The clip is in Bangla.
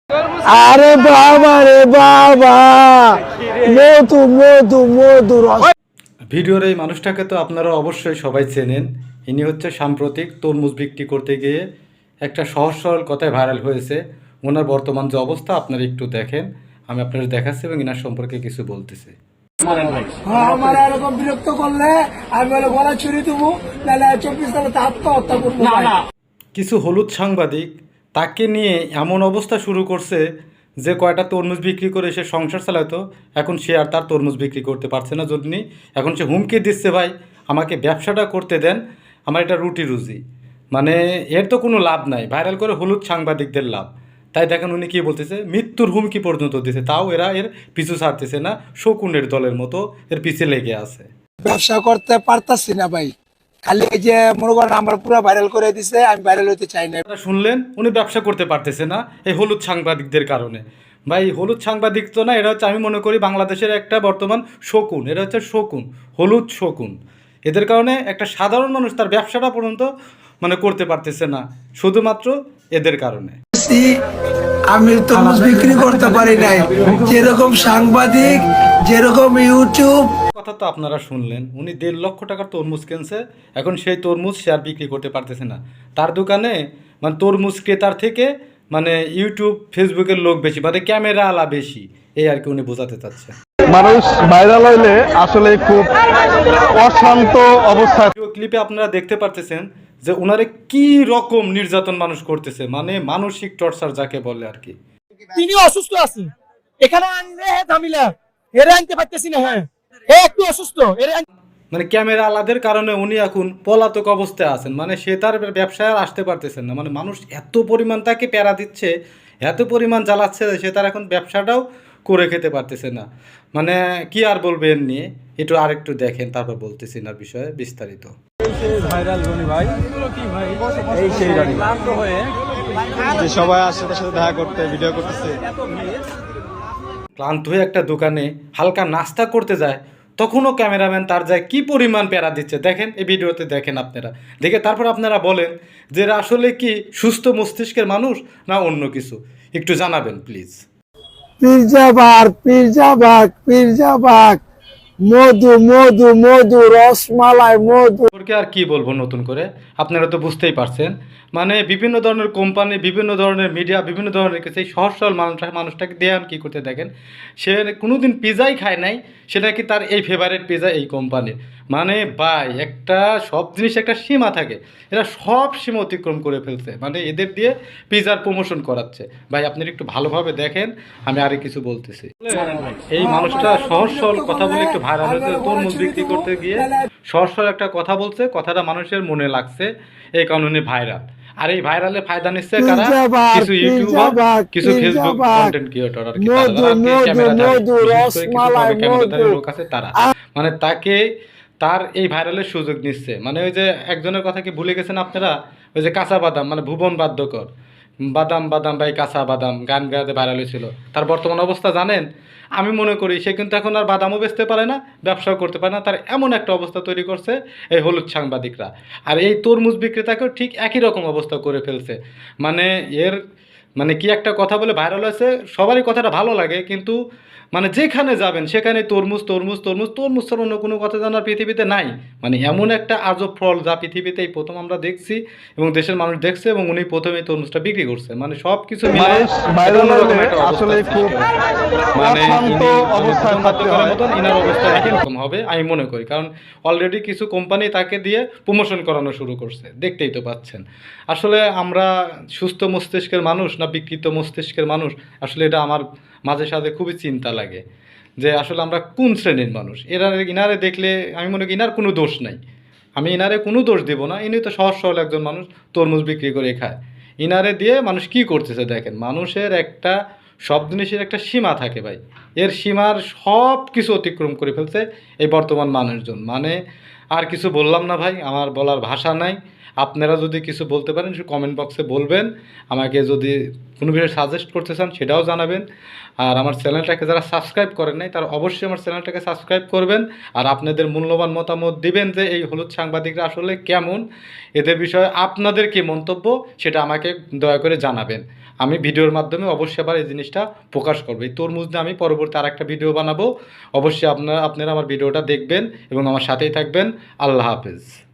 আরে বাবা রে বাবা, মধু মধু মধু রস। ভিডিওর এই মানুষটাকে তো আপনারা অবশ্যই সবাই চেনেন। ইনি হচ্ছে সাম্প্রতিক তরমুজ বিক্রি করতে গিয়ে একটা সহজ সরল কথায় ভাইরাল হয়েছে। ওনার বর্তমান যে অবস্থা আপনারা একটু দেখেন, আমি আপনাদের দেখাচ্ছি এবং ইনার সম্পর্কে কিছু বলতেছি। আমার এরকম বিরক্ত করলে আমি বলে গলা ছুরি দেবো, নাহলে 24 সালে আত্মহত্যা করবো। কিছু হলুদ সাংবাদিক তাকে নিয়ে এমন অবস্থা শুরু করছে যে কয়টা তরমুজ বিক্রি করে সে সংসার চালাতো, এখন সে আর তার তরমুজ বিক্রি করতে পারছে না। যদি এখন সে হুমকি দিচ্ছে, ভাই আমাকে ব্যবসাটা করতে দেন, আমার এটা রুটি রুজি। মানে এর তো কোনো লাভ নাই, ভাইরাল করে হলুদ সাংবাদিকদের লাভ। তাই দেখেন উনি কী বলতেছে, মৃত্যুর হুমকি পর্যন্ত দিছে, তাও এরা এর পিছু ছাড়তেছে না, শকুনের দলের মতো এর পিছে লেগে আছে। ব্যবসা করতে পারতাছি না ভাই, খালি এই যে মনে করেন আমার পুরো ভাইরাল করে দিছে, আমি ভাইরাল হতে চাই না। আপনারা শুনলেন উনি ব্যবসা করতে পারতেছে না এই হলুদ সাংবাদিকদের কারণে। ভাই হলুদ সাংবাদিক তো না, এরা হচ্ছে, আমি মনে করি বাংলাদেশের একটা বর্তমান শকুন। এরা হচ্ছে শকুন, হলুদ শকুন। এদের কারণে একটা সাধারণ মানুষ তার ব্যবসাটা পর্যন্ত মানে করতে পারতেছে না, শুধুমাত্র এদের কারণে। আমি তরমুজ বিক্রি করতে পারি নাই, যেরকম সাংবাদিক, যেরকম ইউটিউব। কথা তো আপনারা শুনলেন, উনি 1.5 লক্ষ টাকার তরমুজ কিনছে, এখন সেই তরমুজ সে আর বিক্রি করতে পারতেছে না। তার দোকানে মানে তরমুজ ক্রেতার থেকে মানে ইউটিউব ফেসবুকের লোক বেশি, মানে ক্যামেরা আলা বেশি, এই আর কি উনি বোঝাতে চাচ্ছে। মানুষ ভাইরাল হইলে আসলে খুব অশান্ত অবস্থায়। ক্লিপে আপনারা দেখতে পারতেছেন যে ওনারে কি রকম নির্যাতন মানুষ করতেছে, মানে মানসিক টর্চার যাকে বলে আর কি। তিনি অসুস্থ আছেন, এখানে আনলে ঝামেলা, এরা আনতে পারতেছি না। হ্যাঁ, একটু অসুস্থ, মানে ক্যামেরা আলাদের কারণে উনি এখন পলাতক অবস্থায় আছেন, মানে সে তার ব্যবসায় আর আসতে পারতেছেন না। মানে মানুষ এত পরিমাণ তাকে প্যারা দিচ্ছে, এত পরিমাণ জ্বালাচ্ছে যে সে তার এখন ব্যবসাটাও করে খেতে পারতেছে না। মানে কি আর বলবেন নিয়ে, একটু আরেকটু দেখেন, তারপর বলতেছি না বিষয়ে বিস্তারিত। সবাই আসছে তার সাথে দেখা করতে, ভিডিও করতেছে। ক্লান্ত হয়ে একটা দোকানে হালকা নাস্তা করতে যায়, তখনও ক্যামেরাম্যান তার যায় কি পরিমাণ প্যারা দিচ্ছে দেখেন, এই ভিডিওতে দেখেন আপনারা। দেখে তারপর আপনারা বলেন যে এরা আসলে কি সুস্থ মস্তিষ্কের মানুষ না অন্য কিছু, একটু জানাবেন প্লিজ। পীরজাবাগ পীরজাবাগ পীরজাবাগ, মধু মধু মধু রসমালাই মধু। ওকে আর কি বলবো নতুন করে, আপনারা তো বুঝতেই পারছেন। মানে বিভিন্ন ধরনের কোম্পানি, বিভিন্ন ধরনের মিডিয়া, বিভিন্ন ধরনের কিছু এই সহজ সরল মানুষটাকে দিয়ে কী করতে দেখেন, সে কোনোদিন পিজাই খায় নাই, সেটা কি তার এই ফেভারিট পিজা এই কোম্পানির। মানে ভাই একটা সব জিনিস একটা সীমা থাকে, এরা সব সীমা অতিক্রম করে ফেলছে, মানে এদের দিয়ে পিজার প্রমোশন করাচ্ছে। ভাই আপনারা একটু ভালোভাবে দেখেন, আমি আরে কিছু বলতেছি। এই মানুষটা সহজ সরল কথা বলে একটু ভাইরাল হয়েছে, তরমুজ বিক্রি করতে গিয়ে সহজ সরল একটা কথা বলছে, কথাটা মানুষের মনে লাগছে, এই কারণে ভাইরাল। আর এই ভাইরালে ফায়দা নিচ্ছে কারা, কিছু ইউটিউবার, কিছু ফেসবুক কন্টেন্ট ক্রিয়েটর আর কি, ক্যামেরাধারী লোক আছে তারা, মানে তাকে তার এই ভাইরালের সুযোগ নিচ্ছে। মানে ওই যে একজনের কথা কি ভুলে গেছেন আপনারা, ওই যে কাঁচা বাদাম, মানে ভুবন বাদ্যকর, বাদাম বাদাম ভাই কাঁচা বাদাম গান গাতে ভাইরাল হয়েছিল, তার বর্তমান অবস্থা জানেন? আমি মনে করি সে কিন্তু এখন আর বাদামও বেচতে পারে না, ব্যবসাও করতে পারে না, তার এমন একটা অবস্থা তৈরি করছে এই হলুদ সাংবাদিকরা। আর এই তরমুজ বিক্রেতাকেও ঠিক একই রকম অবস্থা করে ফেলছে। মানে এর মানে কি একটা কথা বলে ভাইরাল হয়েছে, সবারই কথাটা ভালো লাগে, কিন্তু মানে যেখানে যাবেন সেখানে তরমুজ তরমুজ তরমুজ তরমুজ ছাড়া অন্য কোনো কথা জানার পৃথিবীতে নাই। মানে এমন একটা আজব ফল যা পৃথিবীতে এই প্রথম আমরা দেখছি এবং দেশের মানুষ দেখছে, এবং উনি প্রথমে তরমুজটা বিক্রি করছে। মানে সব কিছু মিলে আসলে খুব মানে অশান্ত অবস্থায় থাকতে হয়। ইনার অবস্থা একই রকম হবে আমি মনে করি, কারণ অলরেডি কিছু কোম্পানি তাকে দিয়ে প্রমোশন করানো শুরু করছে, দেখতেই তো পাচ্ছেন। আসলে আমরা সুস্থ মস্তিষ্কের মানুষ না বিকৃত মস্তিষ্কের মানুষ, আসলে এটা আমার মাঝে সাথে খুবই চিন্তা লাগে যে আসলে আমরা কোন শ্রেণীর মানুষ। ইনারে দেখলে আমি মনে করি ইনার কোনো দোষ নাই, আমি ইনারে কোনো দোষ দেবো না, ইনি তো সহজ সরল একজন মানুষ, তরমুজ বিক্রি করে খায়। ইনারে দিয়ে মানুষ কি করতেছে দেখেন, মানুষের একটা সব জিনিসের একটা সীমা থাকে ভাই, এর সীমার সব কিছু অতিক্রম করে ফেলছে এই বর্তমান মানুষজন। মানে আর কিছু বললাম না ভাই, আমার বলার ভাষা নাই। আপনারা যদি কিছু বলতে পারেন সে কমেন্ট বক্সে বলবেন, আমাকে যদি কোনো বিষয়ে সাজেস্ট করতে চান সেটাও জানাবেন। আর আমার চ্যানেলটাকে যারা সাবস্ক্রাইব করেন নাই তারা অবশ্যই আমার চ্যানেলটাকে সাবস্ক্রাইব করবেন, আর আপনাদের মূল্যবান মতামত দিবেন যে এই হলুদ সাংবাদিকরা আসলে কেমন, এদের বিষয়ে আপনাদের কি মন্তব্য সেটা আমাকে দয়া করে জানাবেন। আমি ভিডিওর মাধ্যমে অবশ্যই আবার এই জিনিসটা প্রকাশ করবো। এই তরমুজ নিয়ে আমি পরবর্তী আরেকটা ভিডিও বানাবো। অবশ্যই আপনারা আমার ভিডিওটা দেখবেন এবং আমার সাথেই থাকবেন। আল্লাহ হাফেজ।